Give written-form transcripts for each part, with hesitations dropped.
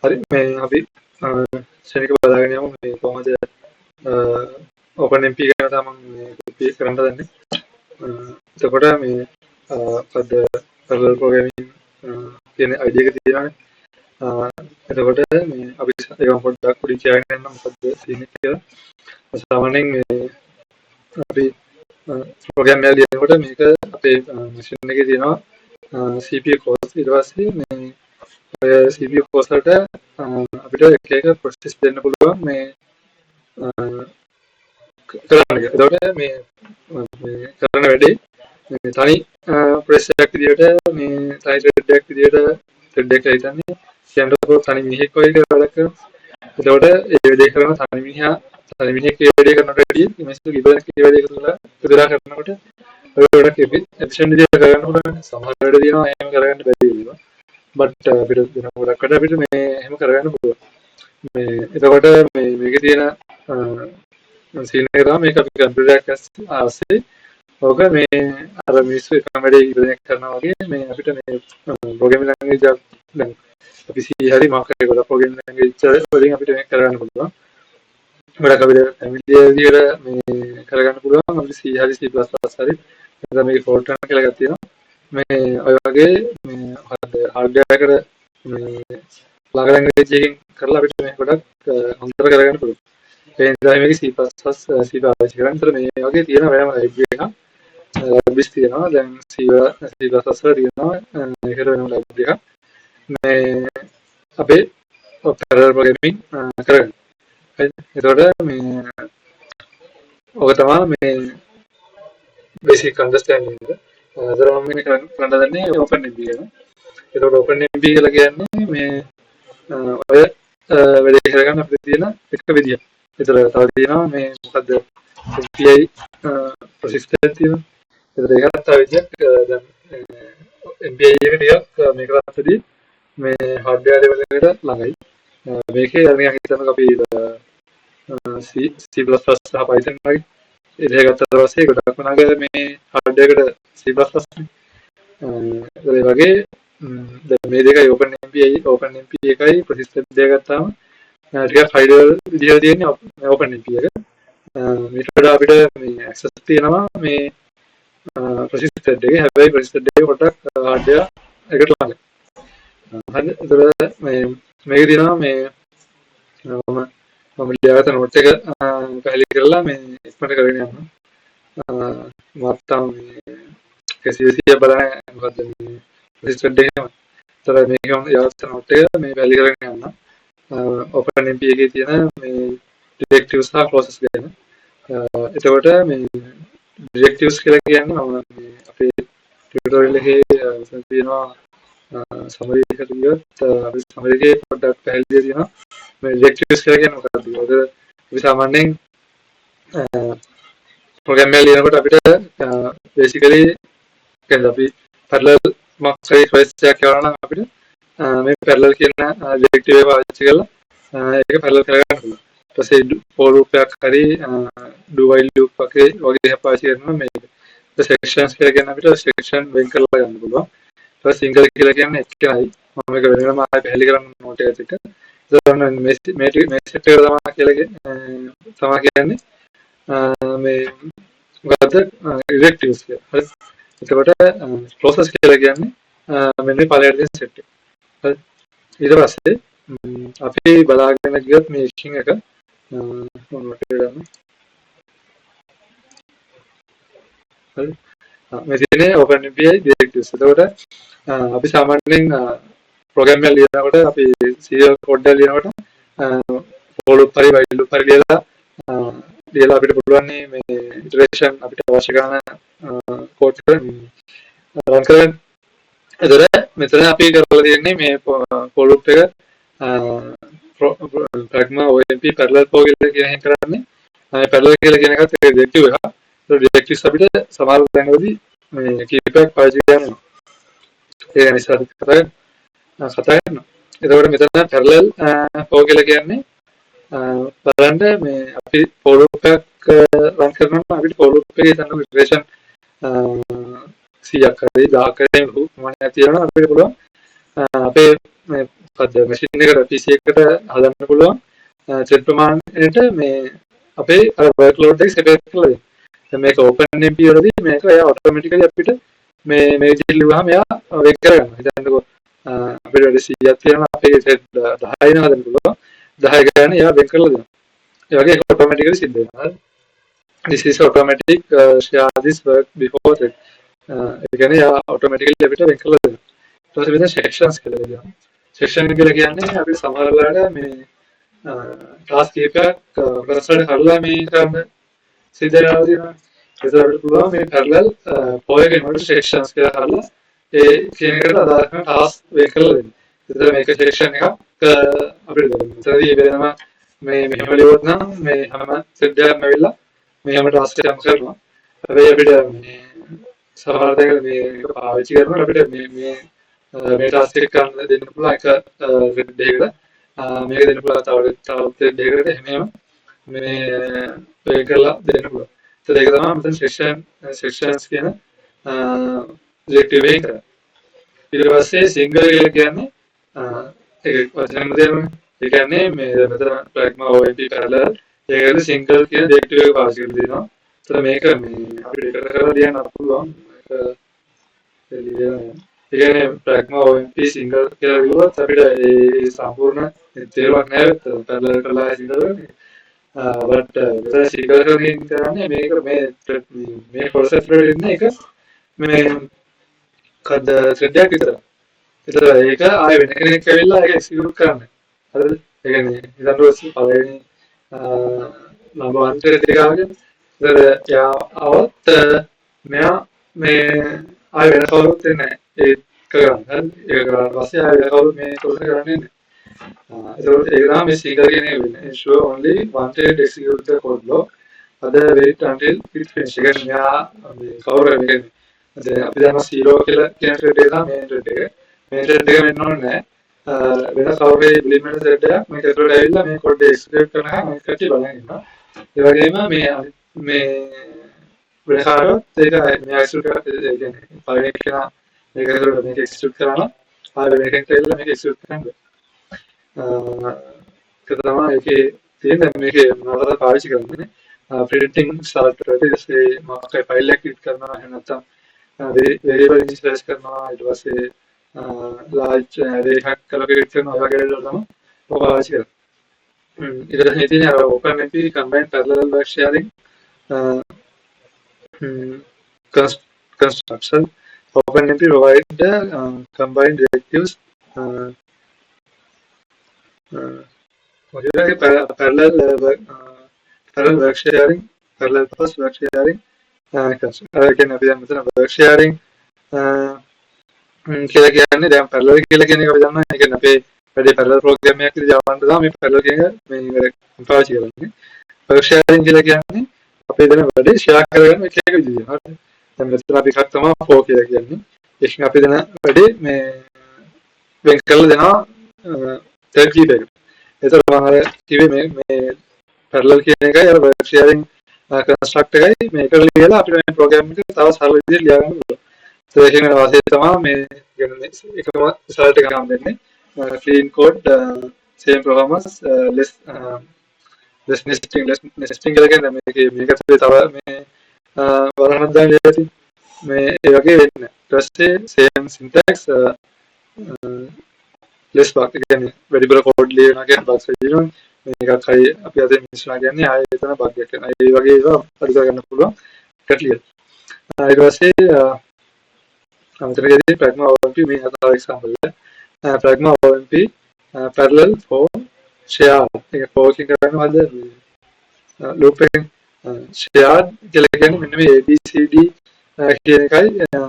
හරි මේ අපි ශනික බලාගෙන යමු මේ කොහොමද OpenMP ගැන තමයි කරන්න දන්නේ. එතකොට මේ අද parallel programming කියන idea එක තියෙනවානේ. එතකොට මේ අපි ඒක පොඩ්ඩක් උඩින් කියන්න යන්න මොකද තියෙන්නේ කියලා. සාමාන්‍යයෙන් මේ අපි ප්‍රෝග්‍රෑම් එකක් ලියනකොට මේක අපේ මැෂින් එකේ තියෙනවා CPU cores. ඊට පස්සේ මේ CPU cores වලට අපිට එක එක process දෙන්න පුළුවන් මේ කරන්න එක. එතකොට මේ කරන වැඩේ තනි ප්‍රෙස් එකක් විදියට මේ තනි thread එකක් විදියට thread එක හිතන්නේ කියනකොට තනි මිනිහෙක් වගේ වැඩ කරනවා. එතකොට ඒ වැඩේ කරන තනි මිනිහෙක් ඒ වැඩේ කරනට වැඩිය මිනිස්සු ඉබලක් ඒ වැඩේ කරලා කරනකොට ඔය ගොඩක් efficient විදියට කරගන්න පුළුවන්. සමහර වැඩ තියෙනවා එහෙම කරගන්න බැරි වෙනවා. but අපිට වෙන ගොඩක් අපිට මේ එහෙම කරගන්න පුළුවන්. මේ එතකොට මේකේ තියෙන සීන් එක තමයි මේක අපි කම්පියුටර් එකක් ආසේ ඕක මේ අර මිනිස්සු එකම වැඩේ ඉවරයක් කරනවා වගේ මේ අපිට මේ ප්‍රෝග්‍රෑමින් ලැන්ග්වේජ් එකක් දැන් අපි C හරි මොකක් හරි ගොඩක් ප්‍රෝග්‍රෑමින් ලැන්ග්වේජ් වලින් අපිට මේක කරගන්න පුළුවන්. ගොඩක් අපිට ෆැමිලියර් විදියට මේ කරගන්න පුළුවන්. අපිට C හරි C++ හරි එතන මේක ෆෝල්ට් කරන කියලා එකක් තියෙනවා. මේ ඔය වගේ මේ හાર્ඩ්වෙයාර් එකට මේ ළඟ ලැන්ග්වේජ් එකකින් කරලා අපිට මේක ගොඩක් හොඳට කරගන්න පුළුවන්. ඒ නිසා මේක C++ C පාවිච්චි කරන් ඉතල මේ වගේ තියෙන වෙනම ලයිබ්‍රරි එකක් libraries තියෙනවා. දැන් C වල තියෙනවා ඒකට වෙනම ලයිබ්‍රරි එකක්. මේ අපේ parallel programming කරගන්න. හරි. එතකොට මේ ඔක තමයි මේ basic understanding එක. අදට මම මේ කරන්න දන්නේ OpenMP එක. එතකොට OpenMP කියලා කියන්නේ මේ ඔය වැඩේ කරගන්න අපිට තියෙන එක විදියක්. ඒතර තව තියෙනවා මේ මොකද්ද API persistent තියෙනවා. ඒතර ඒකත් තව විදියක්. දැන් API එක ටිකක් මේක රටදී මේ hardware level එකට ළඟයි. මේකේ නිකන් හිතන්නකෝ අපි C++ සහ Python වගේ ඉතින් ගත්තට පස්සේ ගොඩක්ම ළඟ මේ hardware එකට C++ ඒ වගේ දැන් මේ දෙකයි OpenMP එකයි persistent දෙක ගත්තාම ටිකක් high level විදිහට තියෙන්නේ OpenMP එක. මේකට වඩා අපිට මේ access තියෙනවා මේ persistent එකේ. හැබැයි persistent එක පොඩ්ඩක් hardware එකට ළඟයි. හරි. ඒතර මේක තියෙනවා මේ මම ලියාගත්ත නෝට් එක පැහැදිලි කරලා මේ ඉක්මනට කරගෙන යනවා. මත්තම් මේ කැසියසිය බලන්න මොකද්ද මේ persistent එකේ. ඒතර මේක ලියාගත්ත නෝට් එක මේ පැහැදිලි කරගෙන යනවා. OpenMP එකේ තියෙන මේ directives සහ clauses ගැන. එතකොට මේ directives කියලා කියන්නේ මම මේ අපේ tutorial එකේ තියෙනවා summary එකට ගියොත් අපි summary එකේ පොඩ්ඩක් පැහැදිලි තියෙනවා මේ directives කියලා කියන්නේ මොකක්ද කියලා. ඒක අපි සාමාන්‍යයෙන් program එක ලියනකොට අපිට basically කියන්නේ අපි parallel මොකක් හරි request එකක් කරනවා නම් අපිට මේ parallel කියන directive එක පාවිච්චි කරලා ඒක parallel කරගන්න පුළුවන්. ඊට පස්සේ for loop එකක් හරි do while loop වගේ පාවිච්චි කරනවා මේක. sections කියලා කියන්නේ අපිට section වෙන් කරලා ගන්න පුළුවන්. ඊට පස්සේ single කියලා කියන්නේ එකයි. මම මේක වෙනම ආයෙ පැහැදිලි කරන්න නෝට් එකත් එක්ක. ඒතරම් මේ set එක තමයි කියන්නේ මේ මොකද්ද directives කියලා. හරි. එතකොට process කියලා කියන්නේ මෙන්න පළවෙනි set එක. හරි. ඊට පස්සේ අපි බලාගෙන ගියොත් මේ string එක මොනවද කියලා. හරි. මේ තියෙන්නේ OpenMP directives. එතකොට අපි සාමාන්‍යයෙන් program එක ලියනකොට අපි serial code එක ලියනකොට for loop හරි while loop හරි ලියලා අපිට පුළුවන් මේ iteration අපිට අවශ්‍ය කරන code එක run කරන්න. එතකොට මෙතන අපි කරලා තියෙන්නේ මේ for loop එක pragma OMP parallel for කියලා කියන එක කරන්නේ. parallel කියලා කියන එකත් directive එකක්. ඒ directives අපිට සමහර තැන්වලදී මේ keep එකක් පාවිච්චි කරනවා. ඒ නිසා කතා කරනවා. එතකොට මෙතන parallel for කියලා කියන්නේ බලන්න මේ අපි for loop එකක් run කරනවා අපිට for loop එකේ තන iteration 100ක් හරි 1000ක් හරි ප්‍රමාණයක් තියෙනවා අපිට පුළුවන් අපේ මොකද්ද මැෂින් එකට PC එකට හදන්න පුළුවන් thread ප්‍රමාණයට මේ අපේ අර workload එක separate කරලා දෙන්න. දැන් මේක OpenMP වලදී මේක එයා automatically අපිට මේ විදිහට ලියුවාම එයා වෙන් කරගන්නවා. හිතන්නකෝ අපිට වැඩි 100ක් තියෙනවා අපේ thread 10 වෙන හදන්න පුළුවන්. 10 ගාන එයා වෙන් කරලා දෙනවා. ඒ වගේ automatically සිද්ධ වෙනවා. This is automatic share this work before thread. ඒ කියන්නේ එයා automatically අපිට වෙන් කරලා දෙනවා. ඊට පස්සේ මෙතන sections කියලා කියනවා. section කියලා කියන්නේ අපිට සමහර වෙලාවට මේ ටාස්ක් එකක් ප්‍රසන්න කරලා මේ කරන්න සිද්ධ වෙනවා තියෙනවා. ඒකට අපිට පුළුවන් මේ parallel POE එකේ sections කියලා කරලා ඒ කියන එකට අදාළ කරන ටාස්ක් වෙන් කරලා දෙන්න. ඒතර මේක section එකක් අපිට දෙන්න. ඒතරදී වෙනම මේ මෙහෙම ලියුවොත් නම් මේ හැම thread එකක්ම ඇවිල්ලා මෙහෙම ටාස්ක් එකක් කරනවා. හැබැයි අපිට මේ සමහර දේවල් මේ පාවිච්චි කරනකොට අපිට මේ ටාස්ක් එක කරන්න දෙන්න පුළුවන් එක thread එකකට මේක දෙන්න පුළුවන් තව thread එකකට එහෙම මේ වෙන් කරලා දෙන්න පුළුවන්. ඒත් ඒක තමයි මෙතන sections කියන directive එක. ඊට පස්සේ single කියලා කියන්නේ ඒක වචනෙම දෙනවා. ඒ කියන්නේ මේ මෙතන pragma OMP parallel ඒකද single කියන directive එක පාවිච්චි කරලා දෙනවා. ඒත් මේක මේ අපිට එකට කරලා ලියන්න පුළුවන්. ඒ කියන්නේ pragma OMP single කියලා ලියුවොත් අපිට ඒ සම්පූර්ණ තේරුවක් නැහැ parallel කරලා single එක. but මෙතන single කරන්නේ මේක මේ process වල ඉන්න එක මේ කද thread එකක් විතර. ඒතර ඒක ආයෙ වෙන කෙනෙක් ඇවිල්ලා ඒක execute කරන්නේ. හරිද? ඒ කියන්නේ ඊට පස්සේ පළවෙනි number 1 thread එක ආවද? ඒතර යා આવත් මෙයා මේ ආයෙ වෙන කවුරුත් දෙන්නේ නැහැ. ඒක කරන්නේ. ඒක කරලා පස්සේ ආයෙ වෙන කවුරුත් මේ process කරන්නේ නැහැ. ඒක තමයි මේ single කියන්නේ වෙන්නේ. ensure only one thread execute the code block. other wait until it finish. ඒක මෙයා මේ කවුරු කියන්නේ දැන් අපි දන්නවා 0 කියලා කියන thread එක තමයි main thread එක. main thread එක වෙන්න ඕනේ නැහැ. වෙන කවුරු implement thread එකක් මේක ඇතුළට ඇවිල්ලා මේ code එක execute කරනවා මේක කටි බලන් ඉන්නවා. ඒ වගේම මේ වෙන කාටවත් ඒක මේ execute කරලා ඒ කියන්නේ පළවෙනි කෙනා මේක ඇතුළට මේක execute කරනවා. ආයෙ වෙන කෙනෙක් ඇවිල්ලා මේක execute කරන්න බෑ. ඒක තමයි ඒකේ තියෙන මේකේ මොනවද පාවිච්චි කරන්නේ. printing start කරද්දී මොකක්ද ෆයිල් එක ක්ලික් කරනවා එහෙම නැත්නම් variable initialize කරනවා ඊට පස්සේ large array එකක් allocate කරනවා වගේ දේවල් තමයි පාවිච්චි කරන්නේ. ඊට පස්සේ තියෙන OpenMP combined parallel work sharing construction. OpenMP provide combined directives parallel work sharing, parallel path work sharing, again අපි දැන් මෙතන work sharing කියලා කියන්නේ දැන් parallel කියලා කියන එක අපි දන්නවා. ඒ කියන්නේ අපේ වැඩි parallel program එකක් විදිහට යවන්න තමයි මේ parallel කියන මේ පාවිච්චි කරන්නේ. work sharing කියලා කියන්නේ අපේ දැන් වැඩි share කරගන්න එක විදිහක්. හරිද? දැන් මෙතන අපි එකක් තමයි for කියලා කියන්නේ. ඒකෙන් අපි දැන් වැඩි මේ වෙන් කරලා දෙනවා thread keep එක. ඒතර මම අර කිව්වේ මේ parallel කියන එකයි අර work sharing construct එකයි මේක ලියලා අපිට මේ program එක තව සරල විදිහට ලියා ගන්න පුළුවන්. ඒකේ වෙන වාසිය තමයි මේ කියන්නේ එකම result එක ගන්න දෙන්නේ. clean code same performance less nesting කියලා කියන්නේ මේක ඇතුලේ තව මේ වරහණක් දාන්න ඇති මේ ඒ වගේ වෙන්නේ. ඊට පස්සේ same syntax less bug කියන්නේ වැඩිපුර code ලියනවා කියන්නේ bugs වෙදිනවා. මේකක් හරි අපි අද මිනිස්සුලා කියන්නේ ආයෙ එතන බග් එකක් කරනවා. ඒ වගේ ඒවා අඩු කරගන්න පුළුවන් කටලිය. ඊට පස්සේ අමතරකදී pragma OMP මේ අතර එක්සැම්පල් එක. pragma OMP parallel for share. ඒක for එකකින් කරනවද loop එකෙන් shared කියලා කියන්නේ මෙන්න මේ ABCD කියන එකයි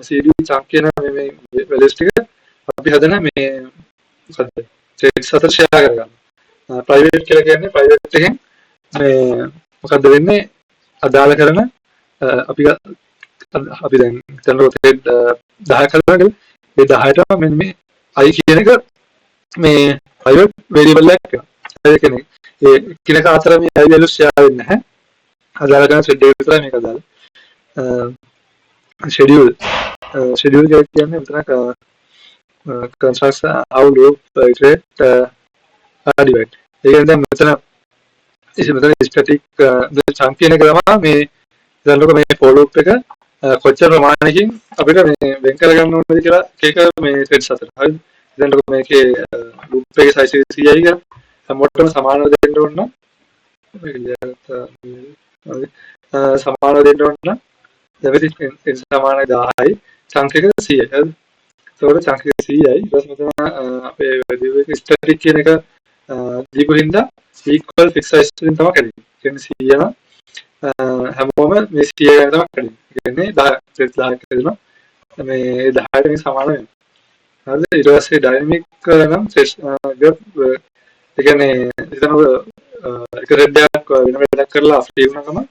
CD chunk කියන මේ values ටික අපි හදන මේ මොකද්ද threads අතර share කරගන්න. private කියලා කියන්නේ private එකෙන් මේ මොකද්ද වෙන්නේ අදාළ කරන අපි දැන් හිතන්න thread 10 කරනවා කියලා ඒ 10ට මෙන්න මේ i කියන එක මේ private variable එකක් වෙනවා. ඒ කියන්නේ ඒ කිනක අතර මේ i value share වෙන්නේ නැහැ. අදාළ කරන thread එක විතරයි මේක අදාළ. schedule කියලා කියන්නේ මෙතන constructs how loop iterate divide. ඒකෙන් දැන් මෙතන මෙතන static chunk කියන එක තමයි මේ දැන් ලෝක මේ for loop එක කොච්චර ප්‍රමාණයකින් අපිට මේ වෙන් කරගන්න ඕනද කියලා ඒක මේ threads අතර. හරිද? දැන් ලෝක මේකේ loop එකේ size 100යි කියලා හැමෝටම සමානව දෙන්න ඕන නම් සමානව දෙන්න ඕන නම් everything සමානයි 10යි chunk එක 100යි. හරිද? ඒතකොට chunk එක 100යි. ඊට පස්සේ මෙතන අපේ div එක static කියන එක දීපු හින්දා equal fixed size වලින් තමයි කැඩෙන්නේ. කියන්නේ 100 නම් හැමෝම මේ 100 ගාන තමයි කැඩෙන්නේ. කියන්නේ 10 threads 10ක් කැඩෙනවා. මේ 10ට මේ සමාන වෙනවා. හරිද? ඊට පස්සේ dynamic නම් threads ඒ කියන්නේ හිතන එක thread එකක් වෙන වැඩක් කරලා free වුණා ගමන්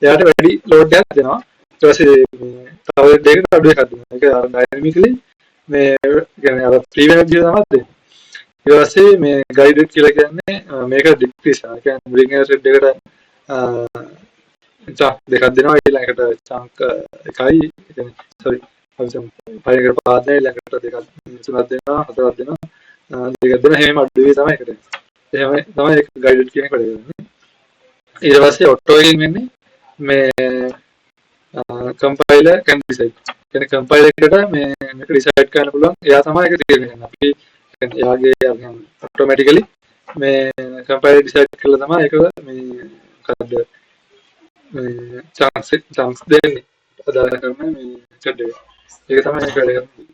එයාට වැඩි load එකක් දෙනවා. ඊට පස්සේ මේ තව දෙයකට අඩු එකක් දෙනවා. ඒක dynamically මේ කියන්නේ අර free වෙන විදිහ තමයි දෙන්නේ. ඊට පස්සේ මේ guided කියලා කියන්නේ මේක decrease කරනවා. ඒ කියන්නේ මුලින් එන thread එකට chunk දෙකක් දෙනවා ඊළඟට chunk එකයි කියන්නේ sorry අපි පහකට පාස් දෙනවා ඊළඟට දෙකක් තුනක් දෙනවා හතරක් දෙනවා දෙකක් දෙනවා එහෙම අඩුවේ තමයි එකට. එහෙම තමයි ඒක guided කියන එක වැඩ කරන්නේ. ඊට පස්සේ auto එකකින් වෙන්නේ මේ compiler can decide. කියන්නේ compiler එකට මේක decide කරන්න පුළුවන්. එයා තමයි ඒක තීරණය කරන්නේ. අපි කියන්නේ එයාගේ automatically මේ compiler decide කරලා තමයි ඒක මේ මොකද්ද chunks දෙන්නේ. අදාළ කරන මේ thread එක. ඒක තමයි ඒක වැඩ කරන්නේ.